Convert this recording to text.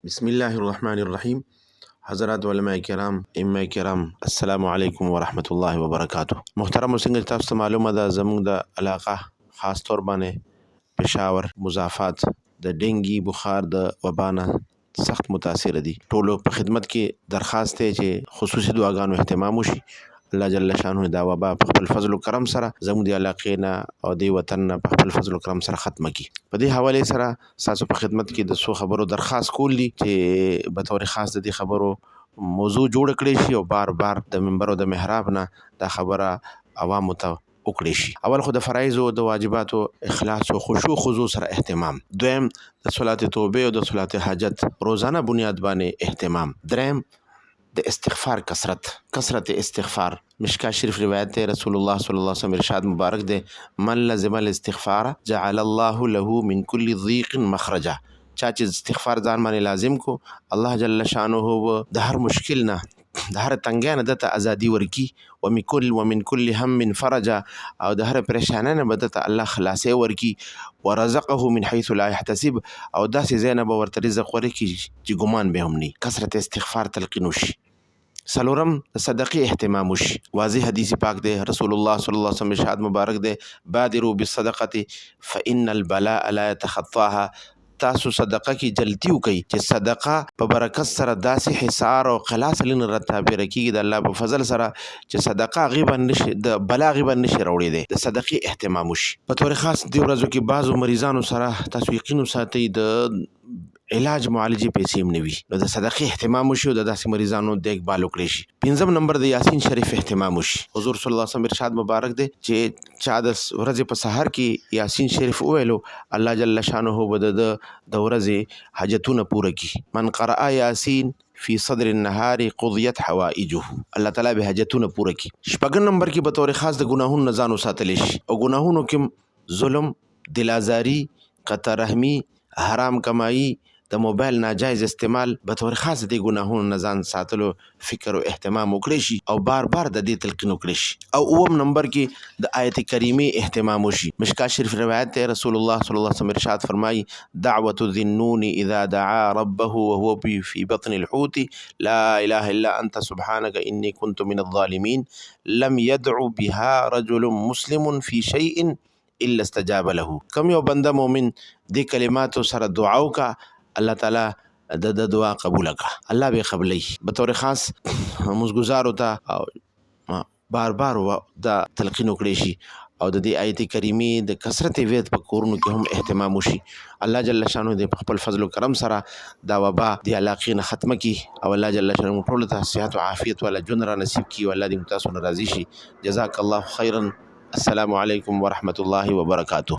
بسم الله الرحمن الرحیم. حضرات علماء کرام، ائمه کرام، السلام علیکم ورحمت الله وبرکاته. محترم څنګه تاسو ته معلومه ده زموږ د علاقه خاص طور باندې پېښور مضافات د ډینګي بخار د وبا نه سخت متاثر دي. ټولو په خدمت کې درخواست دی چې خصوصي دعاګانو اهتمام وشي. الله جل شانه دا وبا په خپل فضل او کرم سره زموږ د علاقې نه او د وطن نه په خپل فضل او کرم سره ختمه کړي. په دې حواله سره تاسو په خدمت کې د سو خبرو درخواست کول دي چې به تور خاص د دې خبرو موضوع جوړ کړی شي او بار بار د منبر او د محراب نه دا خبره عوامو ته وکړي شي. اول خو د فرایض او د واجباتو اخلاص او خشوع خضوع سره اهتمام. دویم د صلات توبه او د صلات حاجت روزانه بنیاد باندې اهتمام. دریم د استغفار کثرت استغفار. مشکا شریف روایت ہے رسول الله صلی الله علیه وسلم ارشاد مبارک دے من لزم الاستغفار جعل الله له من كل ضيق مخرجا. چا چې استغفار ځان باندې لازم کو الله جل شانه د هر مشکل نه د هر تنګیا نه دته ازادي ورکی ومن كل هم فرجا او د هر پریشانه نه بدته الله خلاصې ورکی ورزقه من حيث لا يحتسب او داسې زینب ورته رزق ورکی چې ګمان به هم نه. کثرت استغفار تلقین وشي. سلورم صدقه اهتمام وشي. واضح حدیث پاک ده رسول الله صلی الله علیه وسلم ارشاد مبارک ده بادروا بالصدقه فان البلاء لا يتخطاها. تاسو صدقه کی جلتی وکي چې صدقه په برکت سره داسې حصار او خلاص لن رتابه رکیږي د الله په فضل سره چې صدقه غیبا نشي د بلا غیبا نشي راوړي دي. د صدقه اهتمام وشي. په تور خاص دی ورځو کې بعضو مریضانو سره تاسو یقین ساتي د علاج معالجه پیسې هم نوي نو د صدقه اهتمام وشي او د داسې مریضانو دیکبال وکړي شي. پنځم نمبر د یاسین شریف اهتمام وشي. حضور صلی الله علیه وسلم ارشاد مبارک دی چې چا د ورځې په سحر کې یاسین شریف وویلو الله جل شانه به د ورځې حاجتونه پوره کړي. من قرأ یاسین فی صدر النهار قضیت حوائجه. الله تعالی به حاجتونه پوره کړي. شپږم نمبر کې به طور خاص د ګناهونو نه ځان وساتل شي او ګناهونو کې ظلم، دلازاری، قطع رحمی، حرام کمایي، د موبایل ناجایز استعمال به طور خاص د ګناهونو نه ځان ساتلو فکر او اهتمام وکړي شي او بار بار د دې تلقین وکړي شي. او اوم نمبر کې د آیت کریمه اهتمام وشي. مشکا شریف روایت ہے رسول الله صلی الله علیه وسلم ارشاد فرمای دعوة ذی النون اذا دعا ربه وهو في بطن الحوت لا اله الا انت سبحانك اني كنت من الظالمين لم يدعو بها رجل مسلم في شيء الا استجاب له. کم یو بنده مومن دې کلماتو سره دعا وکړه الله تعالی د دعا قبول کړه الله به قبلي. به طور خاص مزګزار وتا بار بار د تلقین وکړي شي او د دې آیت کریمه د کثرت وید په کورونو کې هم اهتمام وشي. الله جل شانه د خپل فضل او کرم سره دا وبا د علاقې نه ختمه کی او الله جل شانه ټول ته صحت او عافیت ولا جن را نصیب کی او الله دې تاسو راضي شي. جزاک الله خیرا. السلام علیکم ورحمت الله وبرکاته.